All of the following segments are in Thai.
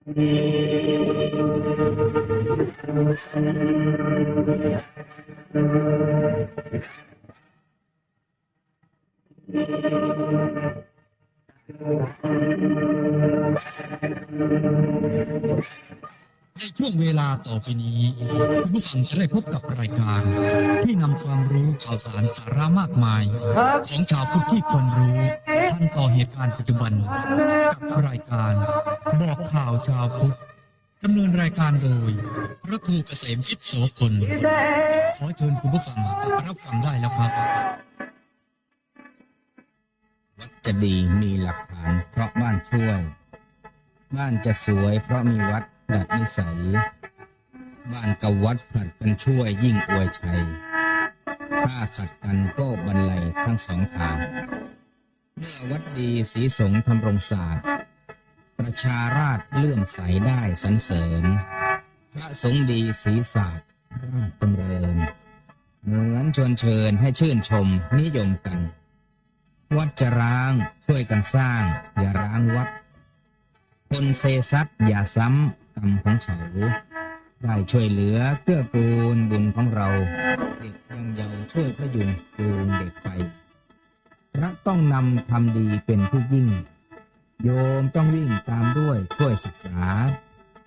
ในช่วงเวลาต่อไปนี้คุณผู้ฟังจะได้พบกับรายการที่นำความรู้ข่าวสารสาระมากมายของชาวพุทธที่ควรรู้ทันต่อเหตุการณ์ปัจจุบันกับรายการบอกข่าวชาวพุทธดำเนินรายการโดยพระครูเกษมคิดโสพลขอเชิญคุณผู้ฟังรับฟังได้แล้วครับวัดจะดีมีหลักฐานเพราะบ้านช่วยบ้านจะสวยเพราะมีวัดดัดนิสัยบ้านกับวัดผลัดกันช่วยยิ่งอวยชัยถ้าขัดกันก็บรรลัยทั้งสองทางเมื่อวัดดีศรีสงฆ์ทำรงศาสตร์ประชาราษฎร์เลื่อมใสได้สรรเสริญพระสงฆ์ดีศรีศาสตร์ราชจำเริญเหมือนชวนเชิญให้ชื่นชมนิยมกันวัดจะร้างช่วยกันสร้างอย่าร้างวัดคนเซซัดอย่าซ้ำกรรมของเขาได้ช่วยเหลือเกื้อกูลบุญของเราเด็กยังเยาว์ช่วยพยุงจูงเด็กไปพระต้องนำทำดีเป็นผู้ยิ่งโยมต้องวิ่งตามด้วยช่วยศึกษา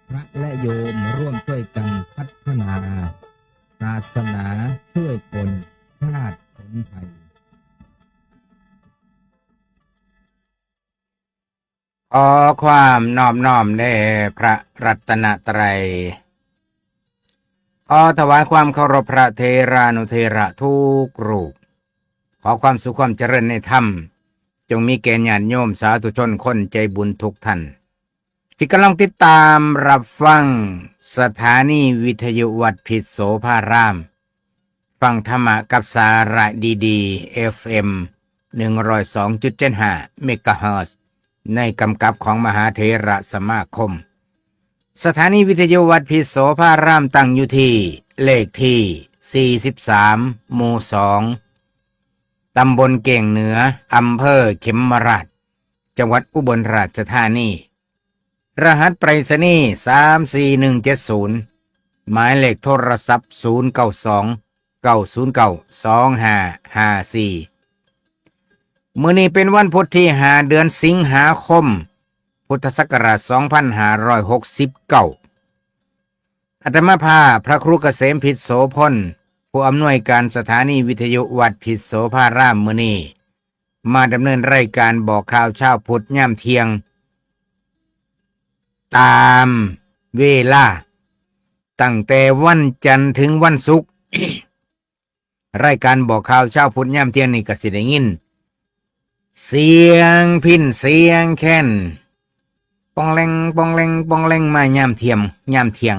พระและโยมร่วมช่วยกันพัฒนาศาสนาช่วยคนชาติผลไทยขอความนอบน้อมแด่พระรัตนตรัยขอถวายความเคารพพระเทรานุเทระทุกรูปขอความสุขความเจริญในธรรมจงมีแก่ญาติโยมสาธุชนคนใจบุญทุกท่านที่กำลังติดตามรับฟังสถานีวิทยุวัดพิษโสภารามฟังธรรมะกับสาระดีๆ FM 102.75 เมกะเฮิรตซ์ในกำกับของมหาเถระสมาคมสถานีวิทยุวัดพิษโสภารามตั้งอยู่ที่เลขที่43หมู่2ตำบลเก่งเหนืออำเภอเขมราชจังหวัดอุบลราชธานีรหัสไปรษณีย์34170หมายเลขโทรศัพท์0929092554มื้อนี้เป็นวันพุธที่5เดือนสิงหาคมพุทธศักราช2569อาตมาภาพพระครูเกษมพิษโสพลผู้อำนวยการสถานีวิทยุวัดพิษโสภารามมื้อนี้มาดำเนินรายการบอกข่าวเช้าพุธยามเที่ยงตามเวลาตั้งแต่วันจันทร์ถึงวันศุกร์ รายการบอกข่าวเช้าพุธยามเที่ยงนี่ก็สิได้ยินเสียงพิณเสียงแค้นปองแรงปองแรงปองแรงมายามเที่ยง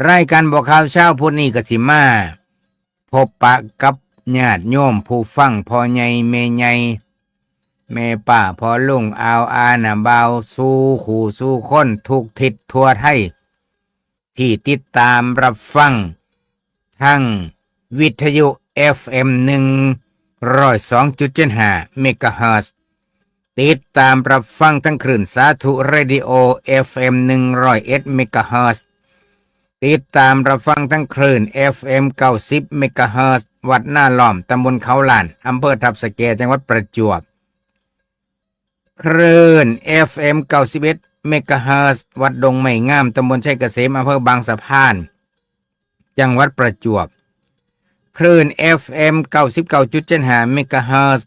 รายการบอกข่าวเช้าพุธนี้ก็สิมาพบปะกับญาติโยมผู้ฟังพ่อใหญ่แม่ใหญ่แม่ป้าพ่อลุงอาวอาน่ะบ่าวสู่ขู่สู่คนทุกทิศทั่วไทยที่ติดตามรับฟังทั้งวิทยุ FM 102.75 เมกะเฮิรตซ์ติดตามรับฟังทั้งคลื่นสาธุเรดิโอ FM 101 เมกะเฮิรตซ์ติดตามรับฟังทั้งคลื่น FM 90 เมกะเฮิรตซ์วัดหน้าล้อมตำบลเขาหลานอำเภอทับสแกจังหวัดประจวบคลื่น FM 91 เมกะเฮิรตซ์วัดดงไม้งามตำบลชัยเกษมอำเภอบางสะพานจังหวัดประจวบคลื่น FM 99.75 เมกะเฮิรตซ์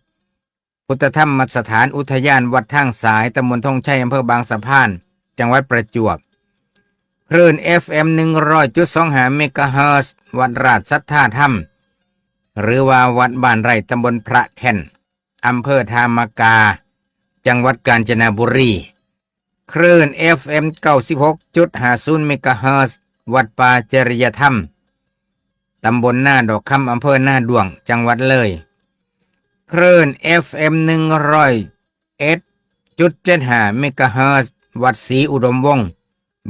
พุทธธรรมสถานอุทยานวัดทางสายตำบลธงชัยอำเภอบางสะพานจังหวัดประจวบคลื่น FM 100.25 เมกะเฮิรตซ์วัดราชสัทธาธรรมหรือว่าวัดบ้านไร่ตำบลพระแท่นอำเภอธามกาจังหวัดกาญจนบุรีคลื่น FM 96.50 เมกะเฮิรตซ์วัดป่าจริยธรรมตำบลหน้าดอกคำอำเภอหน้าดวงจังหวัดเลยคลื่น FM 101.75 เมกะเฮิรตซ์วัดศรีอุดมวงศ์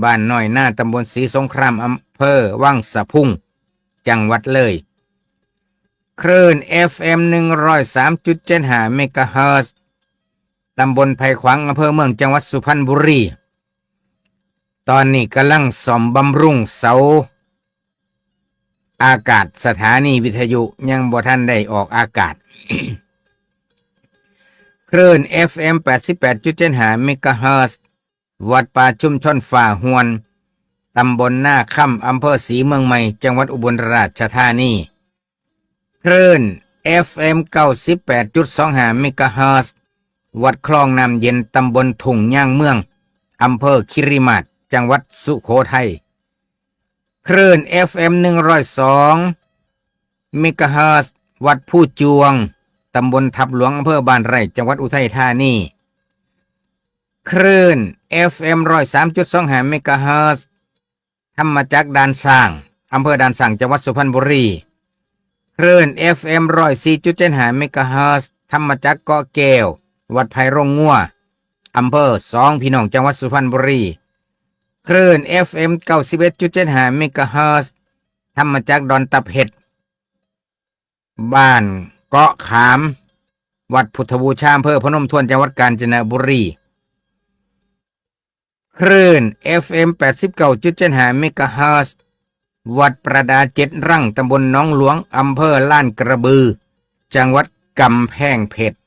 บ้านน้อยหน้าตำบลศรีสงครามอำเภอวังสะพุงจังหวัดเลยคลื่น FM 103.75 เมกะเฮิรตซ์ตำบลไผ่ขวางอำเภอเมืองจังหวัดสุพรรณบุรีค ตอนนี้กำลังซ่อมบำรุงเสาอากาศสถานีวิทยุยังบ่ทันได้ออกอากาศ คลื่น FM 88.75 เมกะเฮิรตซ์วัดป่าชุมชนฝ่าหวน ตำบลหน้าค่ำอำเภอศรีเมืองใหม่ จังหวัดอุบลราชธานี คลื่น FM 98.25 เมกะเฮิรตซ์วัดคลองน้ำเย็น ตำบลทุ่งย่างเมือง อำเภอคิริมาศ จังหวัดสุโขทัย คลื่น FM 102 เมกะเฮิรตซ์วัดผู้จวง ตำบลทับหลวง อำเภอบ้านไร่ จังหวัดอุทัยธานี คลื่น FM 103.25 เมกะเฮิรตซ์ธรรมจักรด่านสร้าง อำเภอด่านสร้าง จังหวัดสุพรรณบุรี คลื่น FM 104.75 เมกะเฮิรตซ์ธรรมจักรเกาะแก้ว วัดไผ่โรงงัว อำเภอสองพี่น้อง จังหวัดสุพรรณบุรี คลื่น FM 91.75 เมกะเฮิรตซ์ธรรมจักรดอนตะเพ็ด บ้านเกาะขาม วัดพุทธบูชา อำเภอพนมทวน จังหวัดกาญจนบุรี คลื่น FM 89.75 เมกะเฮิรตซ์วัดประดาเจ็ดรั่ง ตำบลหนองหลวง อำเภอล้านกระบือ จังหวัดกำแพงเพชร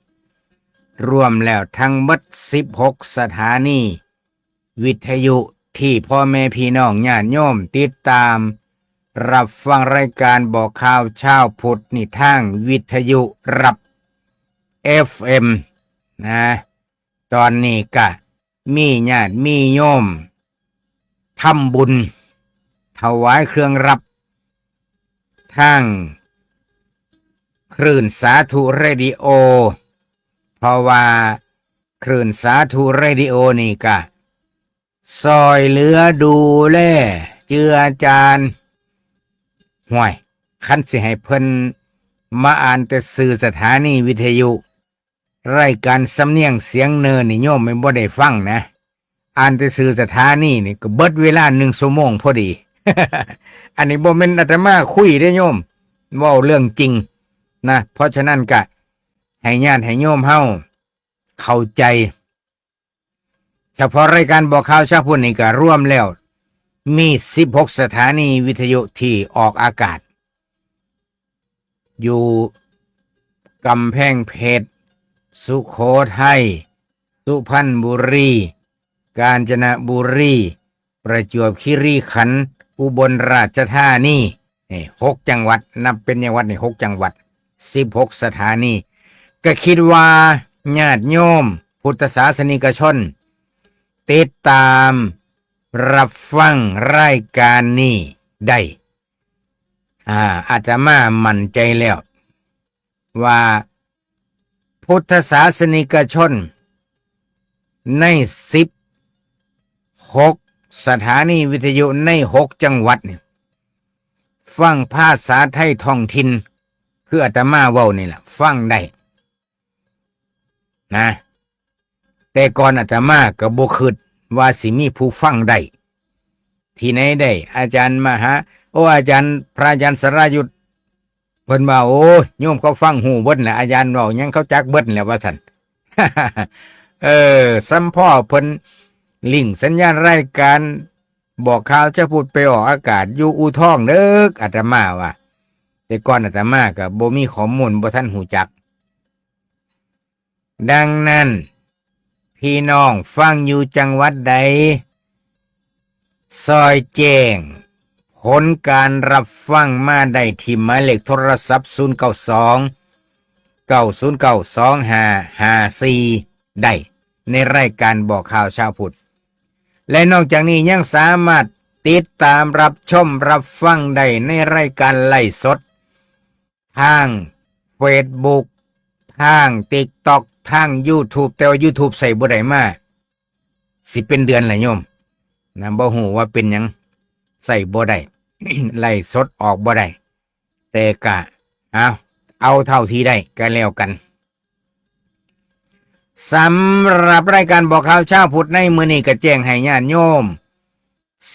รวมแล้วทั้งหมด16 สถานี วิทยุที่พ่อแม่พี่น้องญาติโยมติดตาม รับฟังรายการบอกข่าวเช้าพุธนี่ทางวิทยุรับ FM นะ ตอนนี้ก็มีญาติมีโยมทำบุญ ถวายเครื่องรับทางคลื่นสาธุเรดิโอ เพราะว่าคลื่นสาธุเรดิโอนี่ก็ซอยเหลือดูแลเจือจานห่วยคันสิให้เพิ่นมาอ่านแต่สื่อสถานีวิทยุรายการสำเนียงเสียงเนินนี่โยมไม่บ่ได้ฟังนะ อ่านแต่สื่อสถานีนี่ก็เบิดเวลา1 ชั่วโมงพอดี อันนี้บ่แม่นอาตมาคุยได้โยมเว้าเรื่องจริงนะเพราะฉะนั้นก็ให้ญาติให้โยมเฮาเข้าใจ เฉพาะรายการบอกข่าวเช้าพุธนี่ก็รวมแล้วมี16 สถานีวิทยุที่ออกอากาศ อยู่กำแพงเพชร สุโขทัย สุพรรณบุรี กาญจนบุรี ประจวบคีรีขันธ์ อุบลราชธานีนี่6 จังหวัดนับเป็นจังหวัดนี่6 จังหวัด16 สถานีก็คิดว่าญาติโยมพุทธศาสนิกชนติดตามรับฟังรายการนี้ได้อาตมามั่นใจแล้วว่าพุทธศาสนิกชนใน16 สถานีวิทยุใน6 จังหวัดเนี่ยฟังภาษาไทยท้องถิ่นคืออาตมาเว้านี่แหละฟังได้นะแต่ก่อนอาตมาก็บ่คิดว่าสิมีผู้ฟังได้ที่ไหนได้อาจารย์อาจารย์พระอาจารย์สรายุทธเพิ่นว่าโอ้โยมเขาฟังหูเบิดแหละอาจารย์เว้ายังเขาจักเบิดแหละว่าซั่น สัมพ่อเพิ่นลิงก์สัญญาณรายการบอกข่าวจะพูดไปออกอากาศอยู่อู่ทองเด้ออาตมาว่าแต่ก่อนอาตมาก็บ่มีข้อมูลบ่ทันหูจักดังนั้นพี่น้องฟังอยู่จังหวัดใดซอยแจ้งผลการรับฟังมาได้ที่หมายเลขโทรศัพท์092 909 2554ได้ในรายการบอกข่าวเช้าพุธและนอกจากนี้ยังสามารถติดตามรับชมรับฟังได้ในรายการไลฟ์สดทางเฟซบุ๊กทาง TikTok ทาง YouTube แต่ว่า YouTube ใส่บ่ได้มาสิเป็นเดือนแหละโยมนะบ่ฮู้ว่าเป็นหยังใส่บ่ได้ ไลฟ์สดออกบ่ได้แต่ก็เอาเท่าที่ได้ก็แล้วกันสำหรับรายการบอกข่าวเช้าพุธในมื้อนี้ก็แจ้งให้ญาติโยม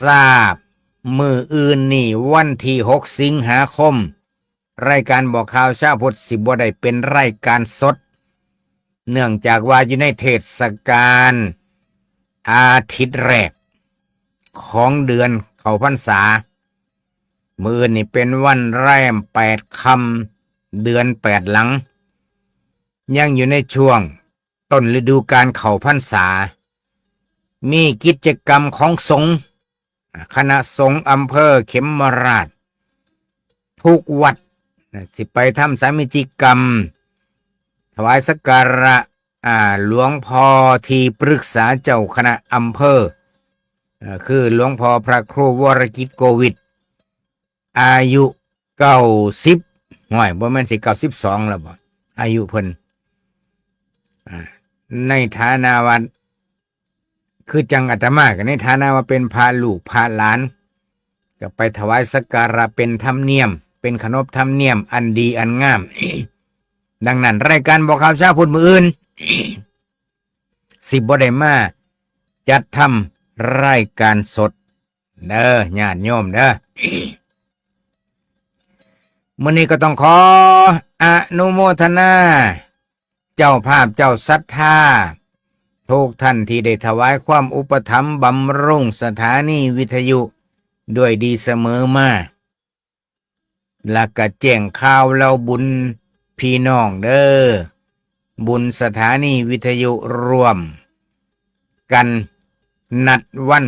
ทราบมื้ออื่นนี่วันที่6 สิงหาคมรายการบอกข่าวเช้าพุธสิบ่ได้เป็นรายการสดเนื่องจากว่าอยู่ในเทศกาลอาทิตย์แรก ของเดือนเข้าพรรษามื้อนี่เป็นวันแรม8 ค่ำเดือน8หลังยังอยู่ในช่วงต้นฤดูกาลเข้าพรรษามีกิจกรรมของสงฆ์คณะสงฆ์อำเภอเขมราชทุกวัดสิไปทำสามิจิกรรมถวายสักการะหลวงพ่อที่ปรึกษาเจ้าคณะอำเภอคือหลวงพ่อพระครูวรกิจโกวิทอายุ90ห่วยบ่แม่นสิ92แล้วบ่อายุเพิ่นในฐานะว่าคือจังอาตมาก็ในฐานะว่าเป็นพาลูกพาหลานก็ไปถวายสักการะเป็นธรรมเนียมเป็นขนบธรรมเนียมอันดีอันงาม ดังนั้นรายการบอกข่าวเช้าพุธมื้ออื่น สิบ่ได้มาจัดทำรายการสดเด้อญาติโยมเด้อ มื้อนี้ก็ต้องขออนุโมทนาเจ้าภาพเจ้าศรัทธาทุกท่านที่ได้ถวายความอุปถัมภ์บำรุงสถานีวิทยุด้วยดีเสมอมาและก็แจ้งข่าวเราบุญพี่น้องเด้อบุญสถานีวิทยุร่วมกันนัดวัน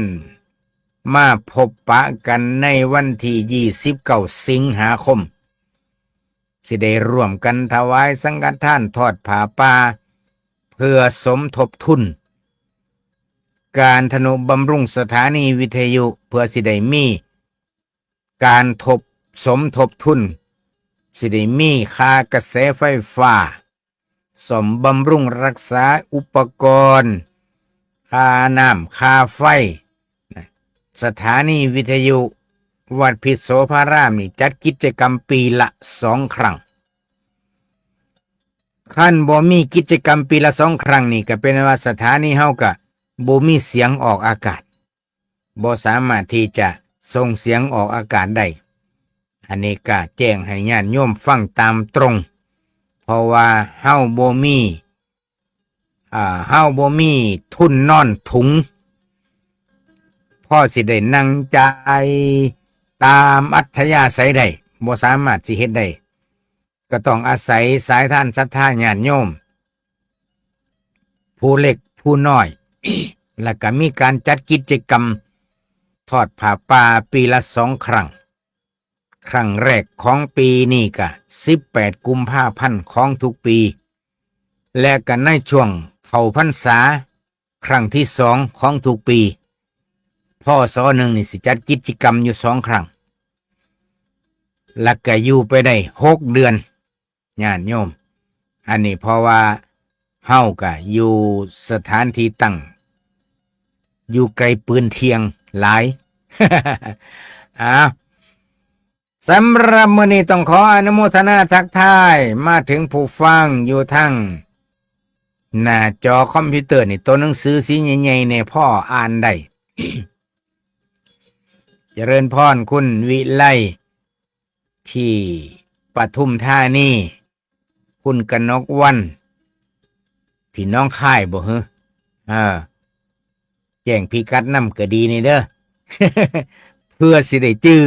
มาพบปะกันในวันที่29 สิงหาคมสิได้ร่วมกันถวายสังฆทานทอดผ้าป่าเพื่อสมทบทุนการทนุบำรุงสถานีวิทยุเพื่อสิได้มีการสมทบทุนสิได้มีค่ากระแสไฟฟ้าสมบำรุงรักษาอุปกรณ์ค่าน้ำค่าไฟสถานีวิทยุวัดพิษโสภารามนี่จัดกิจกรรมปีละ2 ครั้งคันบ่มีกิจกรรมปีละ2 ครั้งนี่ก็เป็นว่าสถานีเฮาก็บ่มีเสียงออกอากาศบ่สามารถที่จะส่งเสียงออกอากาศได้อันนี้ก็แจ้งให้ญาติโยมฟังตามตรงเพราะว่าเฮาบ่มีทุนนอนถุงพ่อสิได้นั่งจ่ายตามอัธยาศัยได้บ่สามารถสิเฮ็ดได้ก็ต้องอาศัยสายทานศรัทธาญาติโยมผู้เล็กผู้น้อย แล้วก็มีการจัดกิจกรรมทอดผ้าป่าปีละ2 ครั้งครั้งแรกของปีนี้ก็18 กุมภาพันธ์ของทุกปีและก็ในช่วงเข้าพรรษาครั้งที่2ของทุกปีพ่อศหนึ่งนี่สิจัดกิจกรรมอยู่2 ครั้งแล้วก็อยู่ไปได้6 เดือนญาติโยมอันนี้เพราะว่าเฮาก็อยู่สถานที่ตั้งอยู่ไกลปืนเทียงหลาย สำหรับมื้อนี้ต้องขออนุโมทนาทักทายมาถึงผู้ฟังอยู่ทั้งหน้าจอคอมพิวเตอร์นี่ตัวหนังสือสีใหญ่ๆเนี่ยพ่ออ่านได้ เจริญพรคุณวิไลที่ปทุมธานีคุณกนกวันที่น้องค่ายบ่ฮะแจ้งพิกัดนำก็ดีนี่เด้อ เพื่อสิได้จื้อ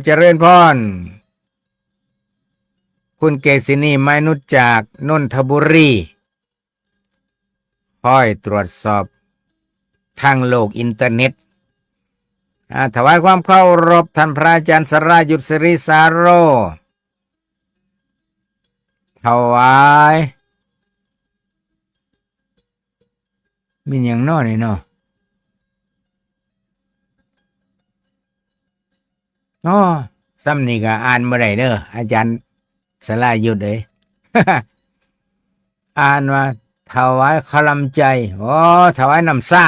เจริญพรคุณเกษินีไม้นุชจากนนทบุรีคอยตรวจสอบทางโลกอินเทอร์เน็ตถวายความเคารพท่านพระอาจารย์สรายุทธสิริสาโรถวายมีอย่างน้อยนี่เนาะซ้ำนี่ก็อ่านบ่ได้เด้ออาจารย์สรายุทธเอ้ย อ่านว่าถวายคลำใจถวายน้ำซ่า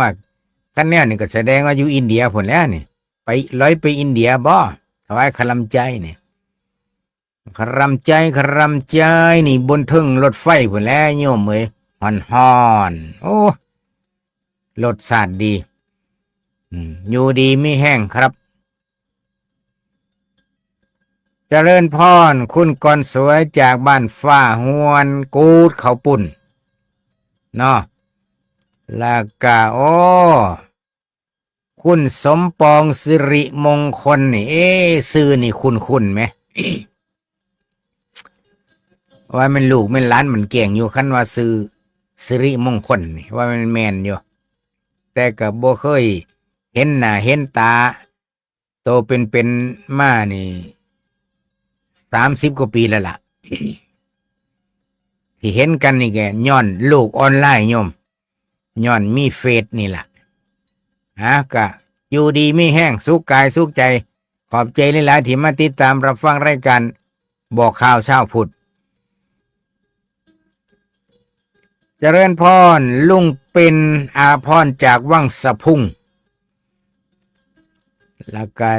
ว่ากันแนวนี่ก็แสดงว่าอยู่อินเดียพุ่นแล้วนี่ไปร้อยไปอินเดียบ่ถวายคลำใจนี่คลำใจนี่บนทึ่งรถไฟพุ่นแล้วโยมเอ้ยฮ้อนรสชาติดีอยู่ดีไม่แห้งครับเจริญพรคุณกรสวยจากบ้านฟ้าหวนกูดเขาปุ่นเนาะ แล้วก็โอ้คุณสมปองสิริมงคลนี่ชื่อนี่คุณไหม ว่ามันลูกมันหล้านมันเก่งอยู่คันว่าซื้อสิริมงคลนี่ว่ามันแมนอยู่แต่ก็บ่เคยเห็นหน้าเห็นตาโตเป็นมานี่30 กว่าปีแล้วล่ะ ที่เห็นกันนี่แกย้อนโลกออนไลน์โยมย้อนมีเฟซนี่ล่ะก็อยู่ดีไม่แห้งสุขกายสุขใจขอบใจหลายๆที่มาติดตามรับฟังรายการบอกข่าวเช้าพุธเจริญพรลุงเป็นอาพรจากวังสะพุงแล้วก็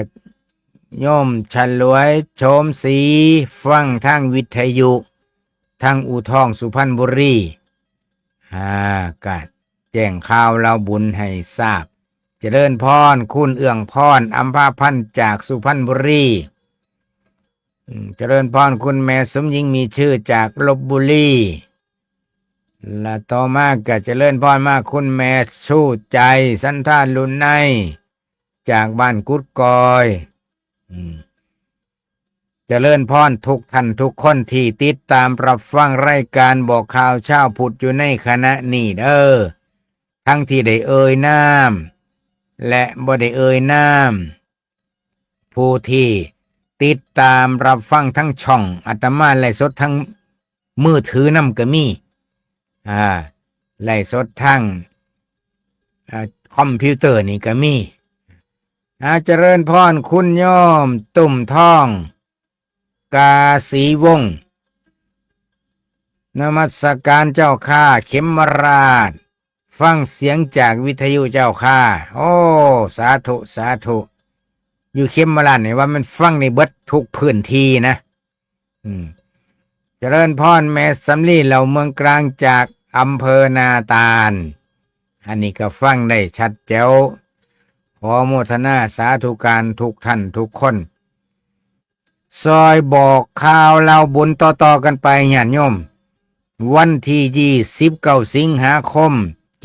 โยมฉลวยโฉมศรีฟังทางวิทยุทางอู่ทองสุพรรณบุรีก็แจ้งข่าวเราบุญให้ทราบเจริญพรคุณเอื้องพรอัมพาพันธ์จากสุพรรณบุรีเจริญพรคุณแม่สมหญิงมีชื่อจากลพบุรีและต่อมาก็เจริญพรมากคุณแม่ชูใจสันทานลุนในจากบ้านกุดกอยเจริญพรทุกท่านทุกคนที่ติดตามรับฟังรายการบอกข่าวเช้าพุธอยู่ในขณะนี้ทั้งที่ได้เอ่ยนามและบ่ได้เอ่ยนามผู้ที่ติดตามรับฟังทั้งช่องอาตมาไลฟ์สดทั้งมือถือนำก็มีไลฟ์สดทั้งคอมพิวเตอร์นี่ก็มีเจริญพรคุณโยมตุ่มทองกาสีวงศ์นมัสการเจ้าข้าเข็มราชฟังเสียงจากวิทยุเจ้าข้าโอ้สาธุสาธุอยู่เข็มราชนี่ว่ามันฟังในเบิดทุกพื้นที่นะเจริญพรแม่สำลีเหล่าเมืองกลางจากอำเภอนาตาลอันนี้ก็ฟังได้ชัดแจ๋วขอโมทนาสาธุการทุกท่านทุกคนซอยบอกข่าวเล่าบุญต่อๆกันไปญาติโยมวันที่29 สิงหาคม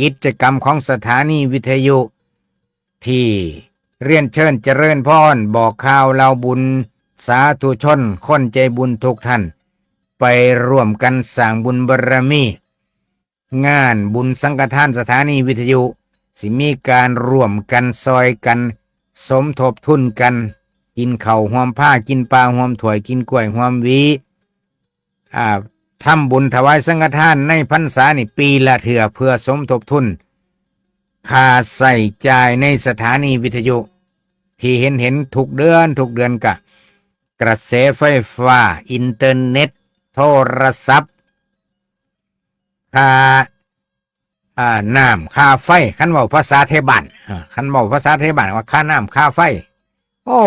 กิจกรรมของสถานีวิทยุที่เรียนเชิญเจริญพรบอกข่าวเล่าบุญสาธุชนคนใจบุญทุกท่านไปร่วมกันสร้างบุญบารมีงานบุญสังฆทานสถานีวิทยุสิมีการร่วมกันซอยกันสมทบทุนกันกินข้าวหอมผ้ากินปลาหอมถ้วยกินกล้วยหอมหวีทำบุญถวายสังฆทานในพรรษานี่ปีละเถื่อเพื่อสมทบทุนค่าใส่จ่ายในสถานีวิทยุที่เห็นทุกเดือนกระแสไฟฟ้าอินเทอร์เน็ตโทรศัพท์ค่าน้ำค่าไฟคันเว้าภาษาไทยบ้านว่าค่าน้ำค่าไฟโอ้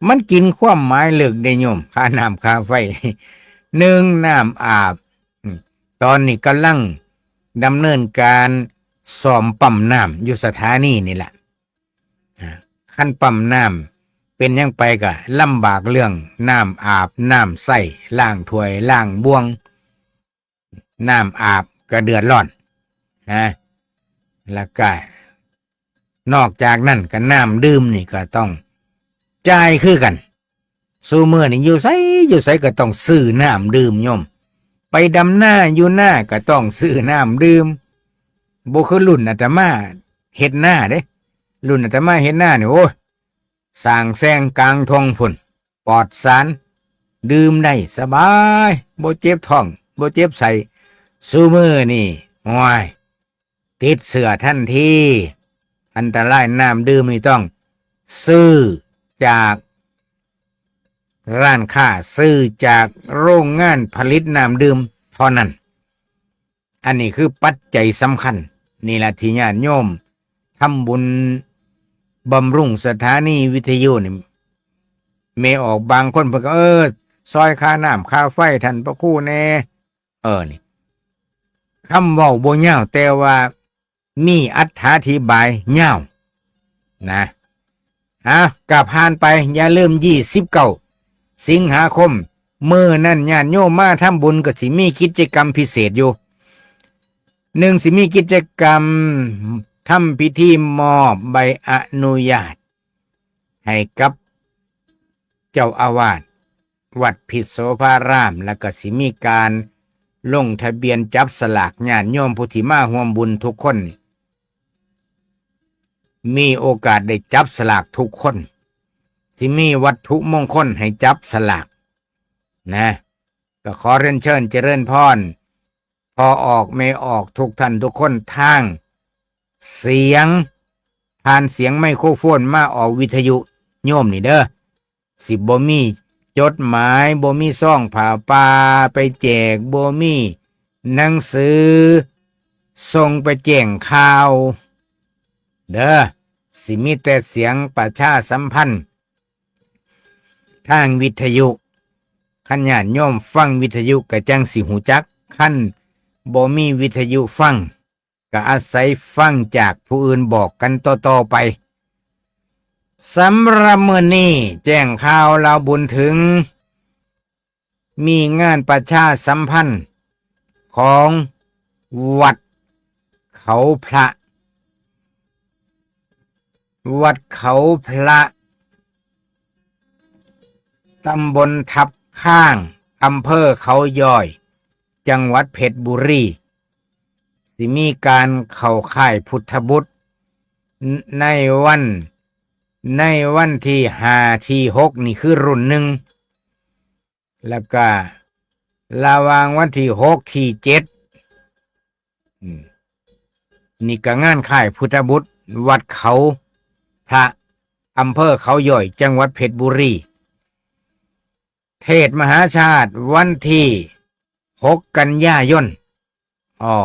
มันกินความหมายลึกได้โยมค่าน้ำค่าไฟ1น้ำอาบตอนนี้กำลังดำเนินการซ่อมปั๊มน้ำอยู่สถานีนี่แหละขั้นปั๊มน้ำเป็นยังไปก็ลำบากเรื่องน้ำอาบน้ำใส่ล้างถ้วยล้างบ้วงน้ำอาบก็เดือดร้อนแล้วก็นอกจากนั้นก็น้ำดื่มนี่ก็ต้องจ่ายคือกันสู้มื้อนี่อยู่ไสก็ต้องซื้อน้ำดื่มโยมไปดำหน้าอยู่หน้าก็ต้องซื้อน้ำดื่มบ่คือรุ่นอาตมาเฮ็ดหน้าเด้รุ่นอาตมาเฮ็ดหน้านี่โอ้ยสร้างแซงกลางทงพุ่นปลอดสารดื่มได้สบายบ่เจ็บท้องบ่เจ็บไส้สู้มื้อนี่โอ้ยติดเสื้อทันทีอันตรายน้ำดื่มนี่ต้องซื้อจากร้านค้าซื้อจากโรงงานผลิตน้ำดื่มเท่านั้นอันนี้คือปัจจัยสำคัญนี่แหละที่ญาติโยมทำบุญบำรุงสถานีวิทยุนี่เมออกบางคนเพิ่นก็ซอยค่าน้ำค่าไฟท่านพระครูแน่นี่คำเว้าบ่ยาวแต่ว่ามีอธิบายยาวนะก็ผ่านไปอย่าลืม29 สิงหาคมมื้อนั้นญาติโยมมาทำบุญก็สิมีกิจกรรมพิเศษอยู่ หนึ่งสิมีกิจกรรมทำพิธีมอบใบอนุญาตให้กับเจ้าอาวาสวัดพิษโสภารามแล้วก็สิมีการลงทะเบียนจับสลากญาติโยมผู้ที่มาร่วมบุญทุกคนนี่มีโอกาสได้จับสลากทุกคนสิมีวัตถุมงคลให้จับสลากนะก็ขอเรียนเชิญเจริญพรพอออกไม่ออกทุกท่านทุกคนทางเสียงผ่านเสียงไมโครโฟนมาออกวิทยุโยมนี่เด้อสิบ่มีจดหมายบ่มีซ่องผ่าป่าไปแจกบ่มีหนังสือส่งไปแจ้งข่าวเด้อสิมีแต่เสียงประชาสัมพันธ์ทางวิทยุคันญาติโยมฟังวิทยุก็จังสิหูจักคันบ่มีวิทยุฟังก็อาศัยฟังจากผู้อื่นบอกกันต่อๆไปสำหรับมื้อนี้แจ้งข่าวเราบุญถึงมีงานประชาสัมพันธ์ของวัดเขาพระวัดเขาพระตำบลทับข้างอำเภอเขาย้อยจังหวัดเพชรบุรีสิมีการเข้าค่ายพุทธบุตรในวันที่5ที่6นี่คือรุ่นหนึ่งแล้วก็ระหว่างวันที่6ที่7นี่ก็งานค่ายพุทธบุตรวัดเขาพระอำเภอเขาย่อยจังหวัดเพชรบุรีเทศมหาชาติวันที่6กันยายน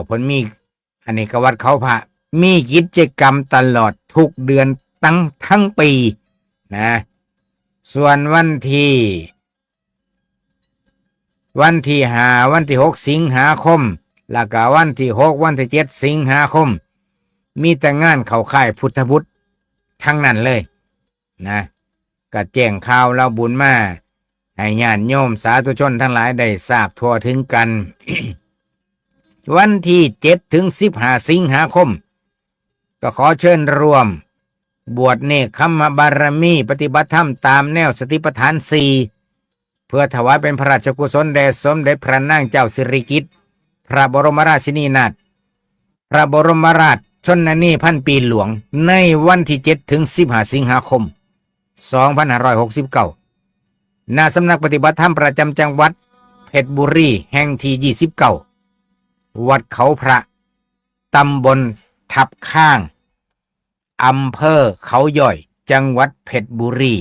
เพิ่นมีอันนี้ก็วัดเขาพระมีกิจกรรมตลอดทุกเดือนทั้งปีนะส่วนวันที่5วันที่6สิงหาคมแล้วก็วันที่6วันที่7สิงหาคมมีแต่งานเข้าค่ายพุทธบุตรทั้งนั้นเลยนะก็แจ้งข่าวเราบุญมาให้ญาติโยมสาธุชนทั้งหลายได้ทราบทั่วถึงกัน วันที่7ถึง15สิงหาคมก็ขอเชิญรวมบวชเนกขัมมบารมีปฏิบัติธรรมตามแนวสติปัฏฐาน4เพื่อถวายเป็นพระราชกุศลแด่สมเด็จพระนางเจ้าสิริกิติ์พระบรมราชินีนาถพระบรมราชชนนีพันปีหลวงในวันที่7ถึง15สิงหาคม2569ณสำนักปฏิบัติธรรมประจำจังหวัดเพชรบุรีแห่งที่29วัดเขาพระตำบลทับข้างอำเภอเขาย่อยจังหวัดเพชรบุรี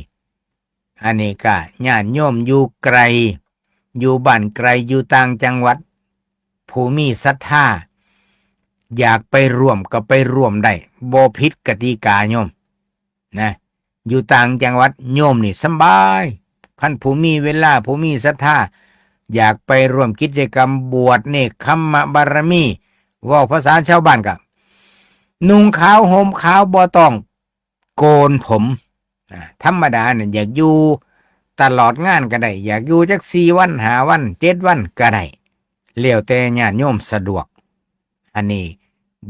อันนี้ก็ญาติโยมอยู่ไกลอยู่บ้านไกลอยู่ต่างจังหวัดผู้มีศรัทธาอยากไปร่วมก็ไปร่วมได้บ่ผิดกติกาโยมนะอยู่ต่างจังหวัดโยมนี่สบายคันผู้มีเวลาผู้มีศรัทธาอยากไปร่วมกิจกรรมบวชเนกขัมมบารมีว่าภาษาชาวบ้านก็นุ่งขาวห่มขาวบ่ต้องโกนผมธรรมดาเนี่ยอยากอยู่ตลอดงานก็ได้อยากอยู่จัก4วัน5วัน7วันก็ได้แล้วแต่ญาติโยมสะดวกอันนี้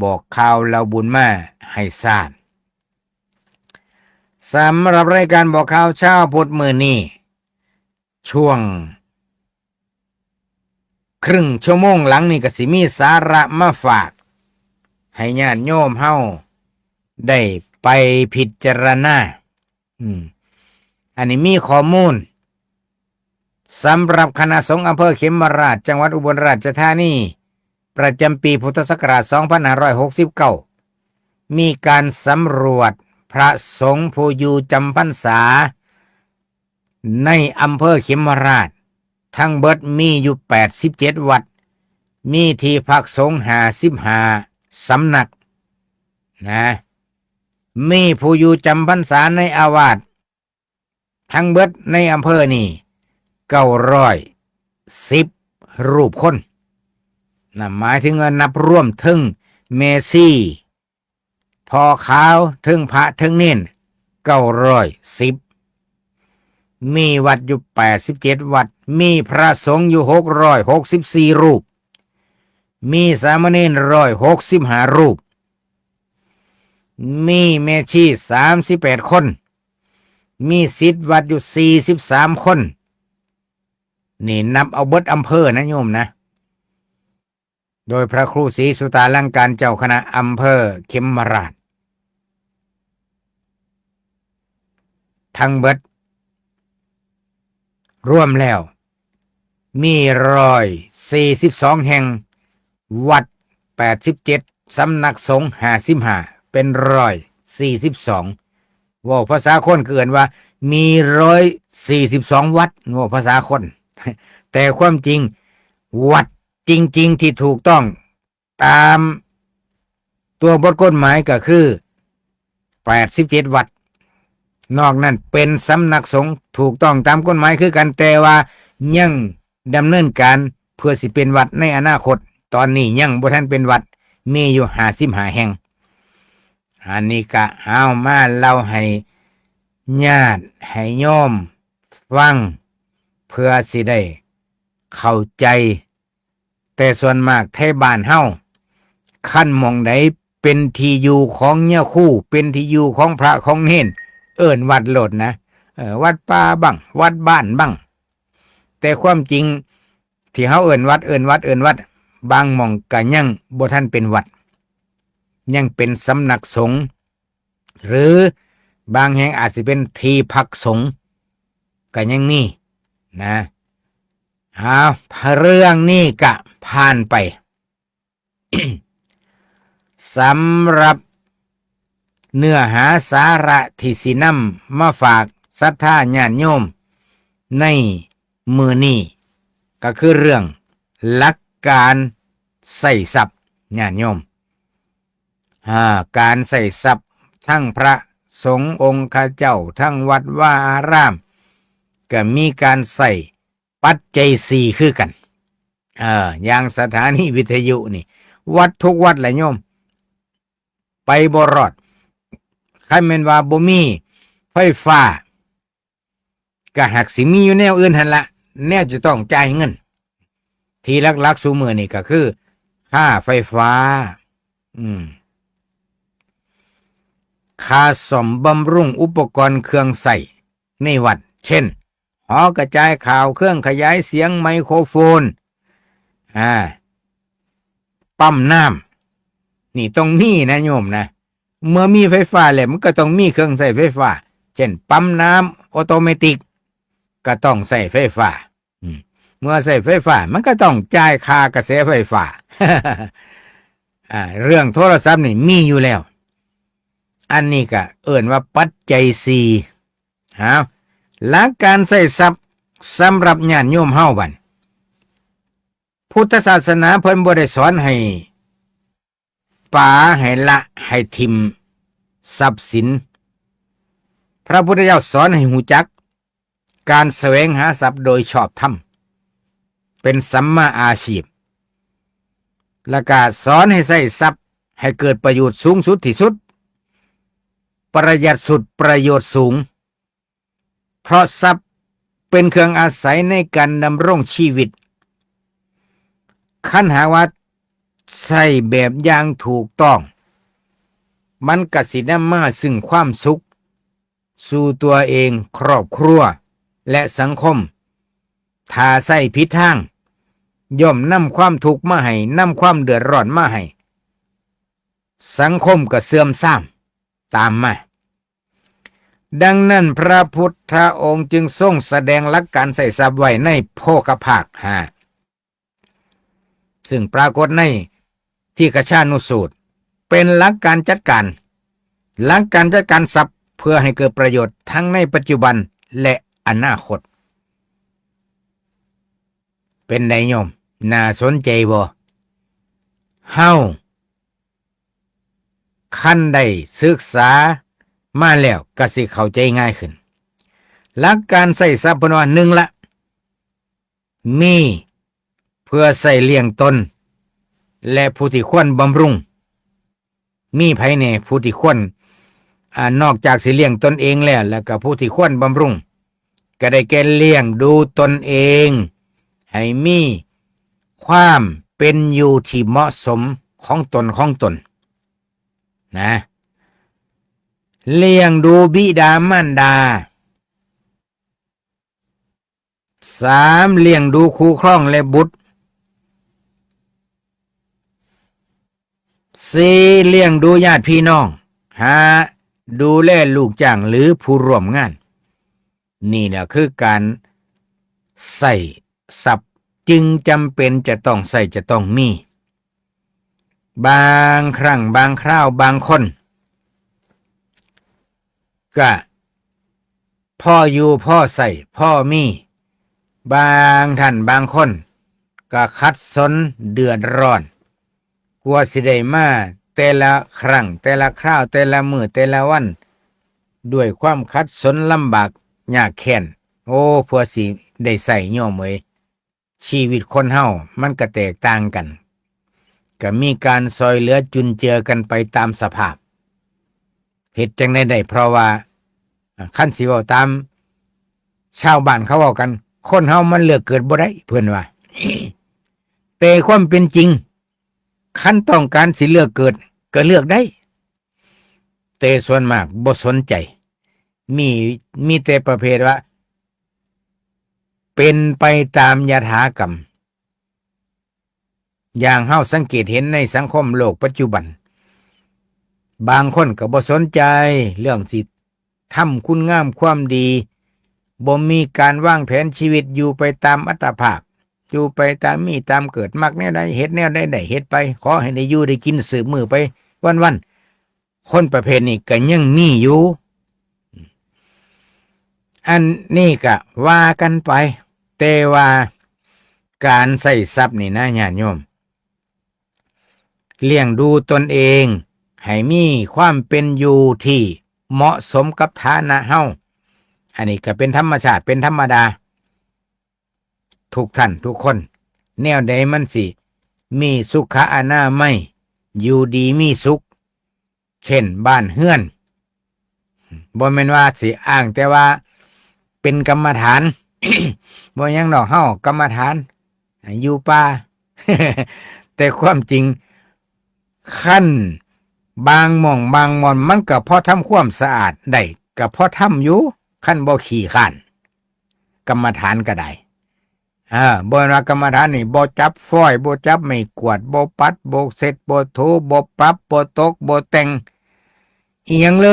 บอกข่าวเราบุญมาให้ทราบสำหรับรายการบอกข่าวเช้าพุธมื้อนี้ช่วงครึ่งชั่วโมงหลังนี่ก็สิมีสาระมาฝากให้ญาติโยมเฮาได้ไปพิจารณาอันนี้มีข้อมูลสำหรับคณะสงฆ์อำเภอเขมราชจังหวัดอุบลราชธานีประจำปีพุทธศักราช2569มีการสำรวจพระสงฆ์ผู้อยู่จำพรรษาในอำเภอเขมราชทั้งเบิดมีอยู่87วัดมีที่พักสงฆ์55สำนักนะมีผู้อยู่จำพรรษาในอาวาสทั้งเบิดในอำเภอนี่910รูปคนนั่นหมายถึงว่านับร่วมถึงเมซี่พอขาวถึงพระถึงเน้น910มีวัดอยู่87วัดมีพระสงฆ์อยู่664รูป มีสามเณร165 รูป มีแม่ชี38 คน มีศิษย์วัดอยู่43 คน นี่นับเอาเบิดอำเภอนะโยมนะ โดยพระครูศรีสุตาลังการเจ้าคณะอำเภอเขมราช ทั้งเบิดรวมแล้วมี142 แห่ง วัด87 สำนักสงฆ์55เป็น142ว่าภาษาคนเกินว่ามี142 วัดว่าภาษาคน แต่ความจริงวัดจริงๆที่ถูกต้องตามตัวบทกฎหมายก็คือ87 วัด นอกนั้นเป็นสำนักสงฆ์ถูกต้องตามกฎหมายคือกันแต่ว่ายังดำเนินการเพื่อสิเป็นวัดในอนาคตตอนนี้ยังบ่ทันเป็นวัดมีอยู่55 แห่งอันนี้ก็เอามาเล่าให้ญาติให้โยมฟังเพื่อสิได้เข้าใจแต่ส่วนมากไทบ้านเฮาคันหม้องใดเป็นที่อยู่ของเจ้าคู่เป็นที่อยู่ของพระของเนรเอิ้นวัดโลดนะวัดป่าบ้างวัดบ้านบ้างแต่ความจริงที่เฮาเอิ้นวัดบางหม่องก็ยังบ่ทันเป็นวัดยังเป็นสำนักสงฆ์หรือบางแห่งอาจสิเป็นที่พักสงฆ์ก็ยังมีนะเรื่องนี้ก็ผ่านไป สำหรับเนื้อหาสาระที่สินำมาฝากศรัทธาญาติโยมในมื้อนี้ก็คือเรื่องหลักการใส่ทรัพย์ญาติโยมการใส่ทรัพย์ทั้งพระสงฆ์องค์ข้าเจ้าทั้งวัดว่าอารามก็มีการใส่ปัจจัย4คือกันอย่างสถานีวิทยุนี่วัดทุกวัดแหละโยมไปบ่รอดใครแม่นว่าบ่มีไฟฟ้าก็หักสิมีอยู่แนวอื่นหั่นละแนวจะต้องจ่ายเงินที่หลักๆซุมื้อนี่ก็คือค่าไฟฟ้าค่าซ่อมบำรุงอุปกรณ์เครื่องใช้ในวัดเช่นหอกระจายข่าวเครื่องขยายเสียงไมโครโฟนปั๊มน้ำนี่ต้องมีนะโยมนะเมื่อมีไฟฟ้าแล้วมันก็ต้องมีเครื่องใช้ไฟฟ้าเช่นปั๊มน้ำออโตเมติกก็ต้องใช้ไฟฟ้าเมื่อใช้ไฟฟ้ามันก็ต้องจ่ายค่ากระแสไฟฟ้า เรื่องโทรศัพท์นี่มีอยู่แล้วอันนี้ก็เอิ้นว่าปัจจัย4หลักการใช้ทรัพย์สำหรับญาติโยมเฮาบัดพุทธศาสนาเพิ่นบ่ได้สอนให้ป๋าให้ละให้ทิมทรัพย์สินพระพุทธเจ้าสอนให้หูจักการแสวงหาทรัพย์โดยชอบธรรมเป็นสัมมาอาชีพและก็สอนให้ใช้ทรัพย์ให้เกิดประโยชน์สูงสุดที่สุดประหยัดสุดประโยชน์สูงเพราะทรัพย์เป็นเครื่องอาศัยในการดำรงชีวิตคันหาว่าใช้แบบอย่างถูกต้องมันก็สินำมาซึ่งความสุขสู่ตัวเองครอบครัวและสังคมถ้าใช้ผิดทางย่อมนำความทุกข์มาให้นำความเดือดร้อนมาให้สังคมก็เสื่อมทรามตามมาดังนั้นพระพุทธองค์จึงทรงแสดงหลักการใส่ทรัพย์ไว้ในโภคภาค5ซึ่งปรากฏในที่กชานุสูตรเป็นหลักการจัดการทรัพย์เพื่อให้เกิดประโยชน์ทั้งในปัจจุบันและอนาคตเป็นไดโยมน่าสนใจบ่เฮาคันได้ศึกษามาแล้วก็สิเข้าใจง่ายขึ้นหลักการใส่ทรัพย์เพิ่นว่า1ละมีเพื่อใส่เลี้ยงตนและผู้ที่ควรบำรุงมีไผแน่ผู้ที่ควรนอกจากสิเลี้ยงตนเองแล้วก็ผู้ที่ควรบำรุงก็ได้แก่เลี้ยงดูตนเองให้มีความเ เป็นอยู่ที่เหมาะสมของตนนะเลี้ยงดูบิดามารดา3เลี้ยงดูคู่ครองและบุตร4เลี้ยงดูญาติพี่น้อง5ดูแลลูกจ้างหรือผู้ร่วมงานนี่แหละคือการใส่ศัพท์จึงจำเป็นจะต้องใส่จะต้องมีบางครั้งบางคราวบางคนก็พ่ออยู่พ่อใส่พ่อมีบางท่านบางคนก็คัดสนเดือดร้อนกลัวสิได้มาแต่ละครั้งแต่ละคราวแต่ละมื้อแต่ละวันด้วยความคัดสนลำบากยากแค้นโอ้เพื่อสิได้ใส่โยมเอ้ยชีวิตคนเฮามันก็แตกต่างกันก็มีการซอยเหลือจุนเจือกันไปตามสภาพเหตุจังได้เพราะว่าคันสิเว้าตามชาวบ้านเขาเว้ากันคนเฮามันเลือกเกิดบ่ได้เพิ่นว่า แต่ความเป็นจริงคันต้องการสิเลือกเกิดก็เลือกได้แต่ส่วนมากบ่สนใจมีแต่ประเภทว่าเป็นไปตามยถากรรมอย่างเฮาสังเกตเห็นในสังคมโลกปัจจุบันบางคนก็บ่สนใจเรื่องสิทำคุณงามความดีบ่มีการวางแผนชีวิตอยู่ไปตามอัตภาพอยู่ไปตามมีตามเกิดมักแนวใดเฮ็ดแนวใดได้เฮ็ดไปขอให้ได้อยู่ได้กินสืบมือไปวันๆคนประเภทนี้ก็ยังมีอยู่อันนี้ก็ว่ากันไปแต่ว่าการใส่ทรัพย์นี่นะญาติโยมเลี้ยงดูตนเองให้มีความเป็นอยู่ที่เหมาะสมกับฐานะเฮาอันนี้ก็เป็นธรรมชาติเป็นธรรมดาทุกท่านทุกคนแนวใดมันสิมีสุขอนามัยอยู่ดีมีสุขเช่นบ้านเฮือนบ่แม่นว่าสิอ้างแต่ว่าเป็นกรรมฐาน บ่ยังดอกเฮากรรมฐานอยู่ป่า แต่ความจริงขั้นบางหม่องบางมอนมันก็พอทำความสะอาดได้ก็พอทำอยู่ขั้นบ่ขี้ข้านกรรมฐานก็ได้บ่ว่ากรรมฐานนี่บ่จับฝ้อยบ่จับไม่กวาดบ่ปัดบ่เสร็จบ่ถูบ่ปรับบ่ตกบ่แต่งอีหยังเล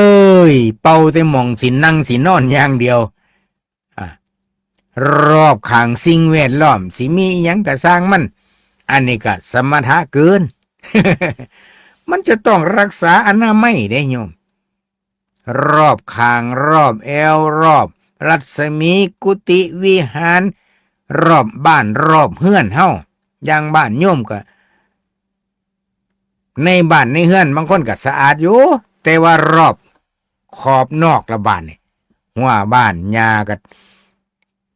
ยเป่าแต่หม่องสินั่งสินอนอย่างเดียวรอบข้างสิ่งแวดล้อมสิมีหยังก็สร้างมันอันนี้ก็สมถะเกิน มันจะต้องรักษาอนามัยได้โยมรอบข้างรอบแอวรอบรัศมีกุฏิวิหารรอบบ้านรอบเฮือนเฮาอย่างบ้านโยมก็ในบ้านในเฮือนบางคนก็สะอาดอยู่แต่ว่ารอบขอบนอกละบ้านนี่หัวบ้านหญ้าก็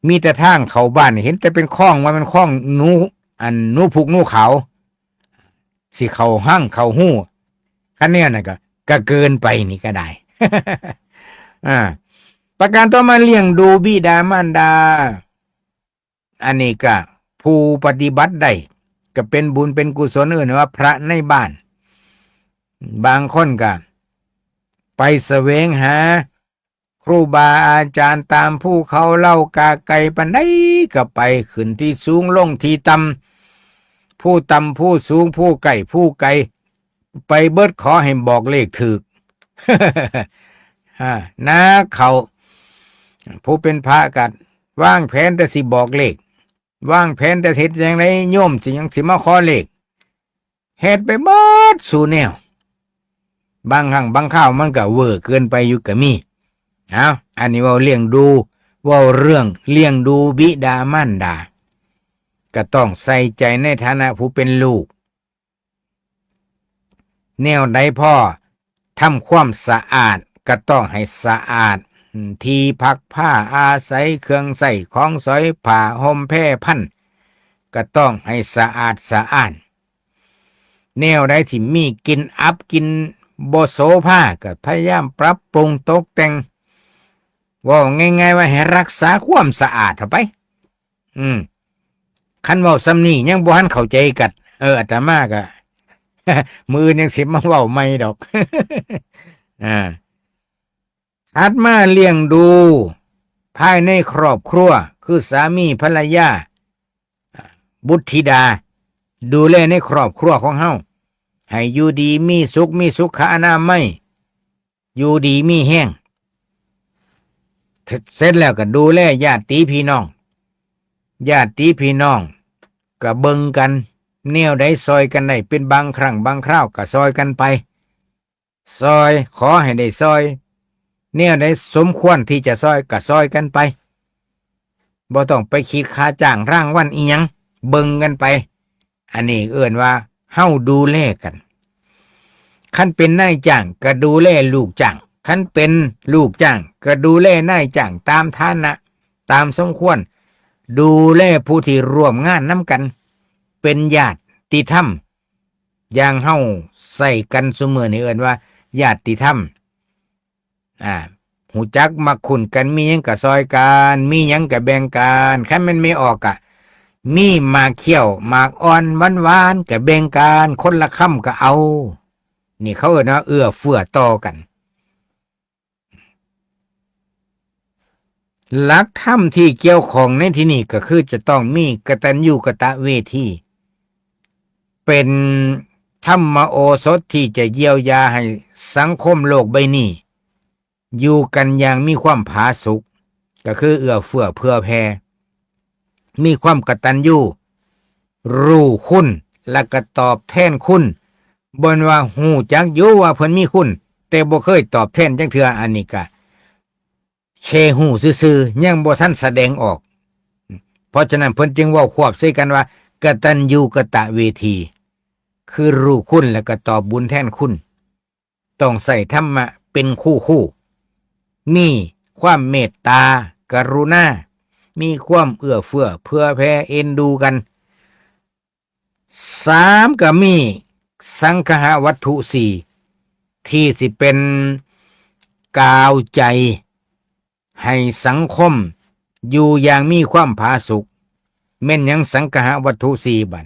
มีแต่ทางเข้าบ้านเห็นแต่เป็นคลองว่ามันคลองหนูพุกหนูเขาสิเข้าห้างเข้าหู้คันเนี้ยน่ะก็เกินไปนี่ก็ได้ ประการต่อมาเลี้ยงดูบิดามารดาอันนี้ก็ผู้ปฏิบัติได้ก็เป็นบุญเป็นกุศลอื่นว่าพระในบ้านบางคนก็ไปแสวงหาครูบาอาจารย์ตามผู้เขาเล่ากาไก่ปันไดก็ไปขึ้นที่สูงลงที่ต่ำผู้ต่ำผู้สูงผู้ไก่ผู้ไกลไปเบิดขอให้บอกเลขถูก นะเขาผู้เป็นพระกัดวางแผนแต่สิบอกเลขวางแผนแต่เฮ็ดอย่างไรโยมสิยังสิมาขอเลขเฮ็ดไปหมดสู่แนวบางครั้งบางข้าวมันก็เวอร์เกินไปอยู่ก็มีอันนี้ว่าเลี้ยงดูว่าเรื่องเลี้ยงดูบิดามารดาก็ต้องใส่ใจในฐานะผู้เป็นลูกแนวใดพ่อทำความสะอาดก็ต้องให้สะอาดที่พักผ้าอาศัยเครื่องใส่ของสอยผ้าห่มแพร่พันก็ต้องให้สะอาดสะอ้านแนวใดที่มีกินอับกินบ่โสภาก็พยายามปรับปรุงตกแต่งว่าง่ายๆว่าให้รักษาความสะอาดเอาไปคันเว้าซ้ำนี้ยังบ่ทันเข้าใจกัด อาตมาก็ มือยังสิมาเว้าไม่ดอก อ่าถัดมาเลี้ยงดูภายในครอบครัวคือสามีภรรยาบุตรธิดาดูแลในครอบครัวของเฮาให้อยู่ดีมีสุขมีสุขอนามัยอยู่ดีมีแห้งเสร็จแล้วก็ดูแลญาติพี่น้องญาติพี่น้องก็เบิ่งกันแนวใดซอยกันได้เป็นบางครั้งบางคราวก็ซอยกันไปซอยขอให้ได้ซอยแนวใดสมควรที่จะซอยก็ซอยกันไปบ่ต้องไปคิดค่าจ้างร่างวันอีหยังเบิ่งกันไปอันนี้เอิ้นว่าเฮาดูแลกันคันเป็นนายจ้างก็ดูแลลูกจ้างคันเป็นลูกจ้างก็ดูแลนายจ้างตามฐานะตามสมควรดูแลผู้ที่ร่วมงานนํกันเป็นญาติธรรมอย่างเฮาใส่กันซุมื้อนี้เอิ้นว่าญาติธรรมหูจักมักคุ้นกันมีหยังก็ซอยกันมีหยังก็แบ่งกันคันมันไม่ออกก็มีหมากเขียวหมากอ่อนหวานๆก็แบ่งกันคนละคำก็เอานี่เขาเอิ้นว่าเอื้อเฟื้อต่อกันหลักธรรมที่เกี่ยวของในที่นี้ก็คือจะต้องมีกตัญญูกตเวทีเป็นธรรมโอสถที่จะเยียวยาให้สังคมโลกใบนี้อยู่กันอย่างมีความผาสุกก็คือเอื้อเฟื้อเผื่อแผ่มีความกตัญญูรู้คุณและก็ตอบแทนคุณบ่นว่าฮู้จักอยู่ว่าเพิ่นมีคุณแต่บ่เคยตอบแทนจังเทื่ออันนี้ก็แค่ฮู้ซื่อๆยังบ่ทันแสดงออกเพราะฉะนั้นเพิ่นจึงเว้าควบใส่กันว่ากตัญญูกตเวทีคือรู้คุณและก็ตอบบุญแทนคุณต้องใส่ธรรมะเป็นคู่มีความเมตตากรุณามีความเอื้อเฟื้อเผื่อแผ่เอ็นดูกัน3ก็มีสังคหวัตถุ4ที่สิเป็นกาวใจให้สังคมอยู่อย่างมีความผาสุกแม่นหยังสังคหวัตถุ4บัด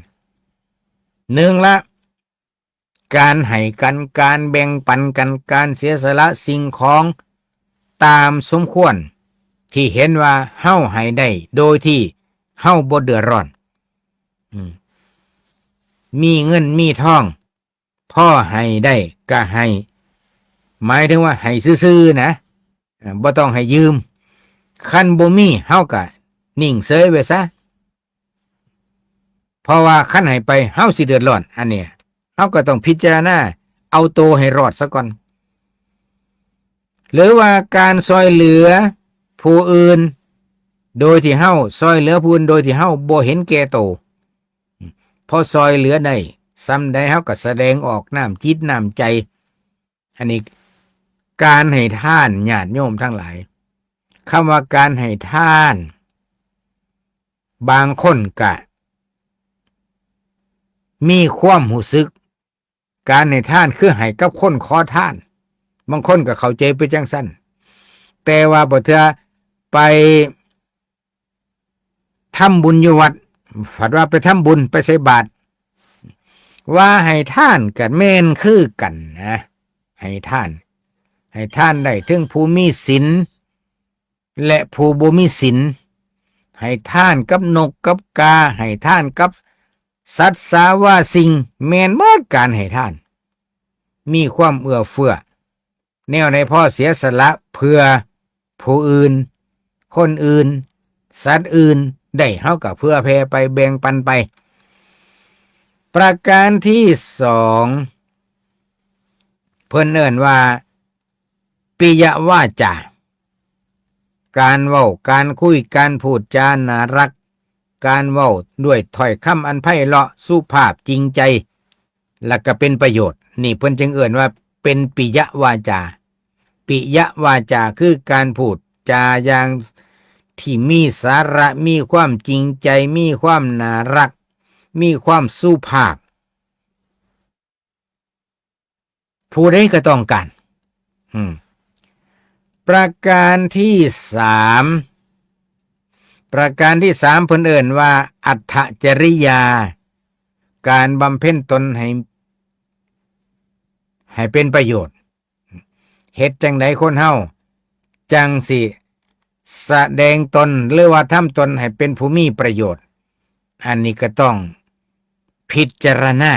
1ละการให้กันการแบ่งปันกันการเสียสละสิ่งของตามสมควรที่เห็นว่าเฮาให้ได้โดยที่เฮาบ่เดือดร้อนมีเงินมีทองพ่อให้ได้ก็ให้หมายถึงว่าให้ซื่อๆนะบ่ต้องให้ยืมคันบ่มีเฮาก็นิ่งเฉยไว้ซะเพราะว่าคันให้ไปเฮาสิเดือดร้อนอันเนี้ยเฮาก็ต้องพิจารณาเอาโตวให้รอดซะก่อนหรือว่าการซอยเหลือผู้อื่นโดยที่เฮาซอยเหลือผู้อื่นโดยที่เฮาบ่เห็นแก่โตวพอซอยเหลือได้ซ้ำใดเฮาก็แสดงออกน้ำจิตน้ำใจอันนี้การให้ทานญาติโยมทั้งหลายคำว่าการให้ทานบางคนก็มีความรู้สึกการให้ทานคือให้กับคนขอทานบางคนก็เข้าใจไปจังซั่นแต่ว่าบ่เทื่อไปทำบุญอยู่วัดฝันว่าไปทำบุญไปใส่บาตรว่าให้ทานกับแม่นคือกันนะให้ทานได้ถึงผู้มีศีลและผู้บ่มีศีลให้ทานกับนกกับกาให้ทานกับสัตว์สาวาสิ่งแม่นหมดการให้ทานมีความเอื้อเฟื้อแนวในพ่อเสียสละเพื่อผู้อื่นคนอื่นสัตว์อื่นได้เฮาก็เพื่อแผ่ไปแบ่งปันไปประการที่2เพิ่นเอิ้นว่าปิยวาจาการเว้าการคุยการพูดจาน่ารักการเว้าด้วยถ้อยคำอันไพเราะสุภาพจริงใจและก็เป็นประโยชน์นี่เพิ่นจึงเอิ้นว่าเป็นปิยวาจาปิยวาจาคือการพูดจาอย่างที่มีสาระมีความจริงใจมีความน่ารักมีความสุภาพผู้ใดก็ต้องการประการที่3เพิ่นเอิ้นว่าอัตถจริยา การบำเพ็ญตนให้เป็นประโยชน์เฮ็ดจังไดคนเฮาจังสิแสดงตนหรือว่าทำตนให้เป็นผู้มีประโยชน์อันนี้ก็ต้องพิจารณา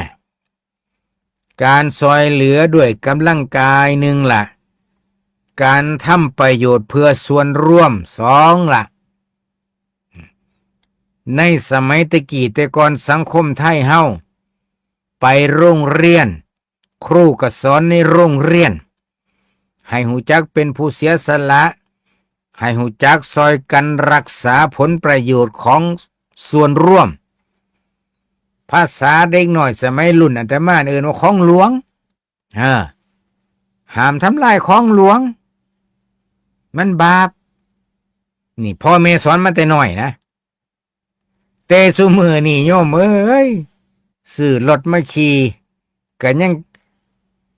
การซอยเหลือด้วยกำลังกายหนึ่งล่ะการทำประโยชน์เพื่อส่วนร่วมสองล่ะในสมัยตะกี้แต่ก่อนสังคมไทยเฮาไปโรงเรียนครูก็สอนในโรงเรียนให้หูจักเป็นผู้เสียสละให้หูจักซอยกันรักษาผลประโยชน์ของส่วนร่วมภาษาเด็กหน่อยสมัยรุ่นอาตมาเอิ้นว่าของหลวงห้ามทำลายของหลวงมันบาปนี่พ่อแม่สอนมาแต่น้อยนะแต่ซุมื้อนี่โยมเอ้ยซื้อรถมาขี่ก็ยัง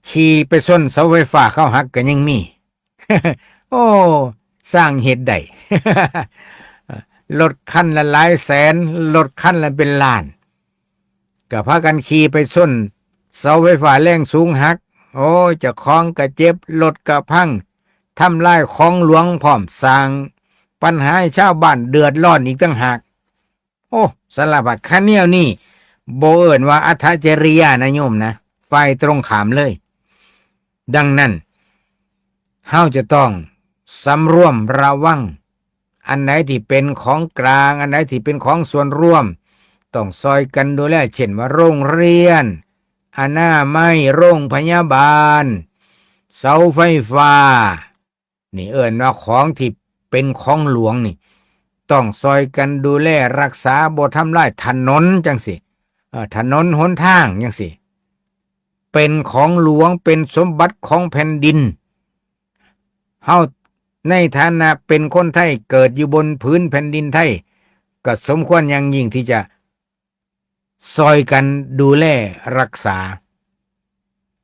ขี่ไปส้นเสาไฟฟ้าเข้าหักก็ยังมี โอ้สร้างเหตุใด รถคันละหลายแสนรถคันละเป็นล้านก็พากันขี่ไปส้นเสาไฟฟ้าแรงสูงหักโอ้เจ้าของก็เจ็บรถก็พังทำลายของหลวงพร้อมสร้างปัญหาให้ชาวบ้านเดือดร้อนอีกต่างหากโอ้สารพัดคันเนียวนี่บ่เอิ้นว่าอัตจริยะนะโยมนะฝ่ายตรงข้ามเลยดังนั้นเฮาจะต้องสำรวมระวังอันไหนที่เป็นของกลางอันไหนที่เป็นของส่วนร่วมต้องซอยกันดูแลเช่นว่าโรงเรียนอนามัยโรงพยาบาลเสาไฟฟ้านี่เอิ้นว่าของที่เป็นของหลวงนี่ต้องซอยกันดูแลรักษาบ่ทำลายถนนจังสิถนนหนทางจังสิเป็นของหลวงเป็นสมบัติของแผ่นดินเฮาในฐานะเป็นคนไทยเกิดอยู่บนพื้นแผ่นดินไทยก็สมควรอย่างยิ่งที่จะซอยกันดูแลรักษา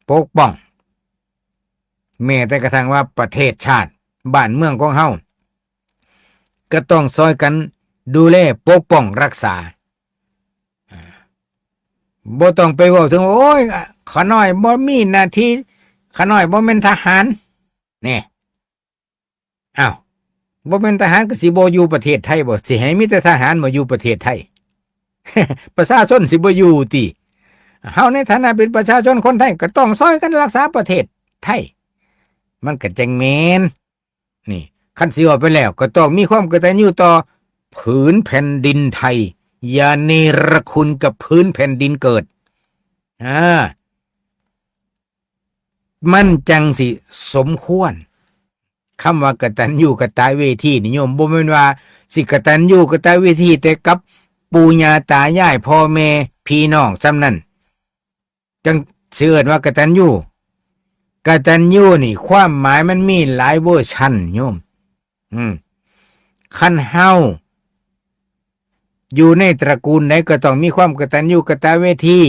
ปกป้องแม้แต่กระทั่งว่าประเทศชาติบ้านเมืองของเฮาก็ต้องซอยกันดูแลปกป้องรักษาบ่ต้องไปเว้าถึงโอ้ยขะน้อยบ่มีหน้าที่ขะน้อยบ่แม่นทหารนี่อ้าวบ่เป็นทหารก็สิบ่อยู่ประเทศไทยบ่สิให้มีแต่ทหารมาอยู่ประเทศไทย ประชาชนสิบ่อยู่ติเฮาในฐานะเป็นประชาชนคนไทยก็ต้องซอยกันรักษาประเทศไทยมันก็จังแม่นนี่คันสิว่าไปแล้วก็ต้องมีความกตัญญูต่อผืนแผ่นดินไทยอย่าเนรคุณกับพื้นแผ่นดินเกิดมันจังสิสมควรคำว่ากตัญญูกตเวทีนิยมบ่แม่นว่าสิกตัญญูกตเวทีแต่กับปู่ย่าตายายพ่อแม่พี่น้องซ้ำนั้นจังสิเอิ้นว่ากตัญญูกตัญญูนี่ความหมายมันมีหลายเวอร์ชันโยมคันเฮาอยู่ในตระกูลไหนก็ต้องมีความกตัญญูกตเวที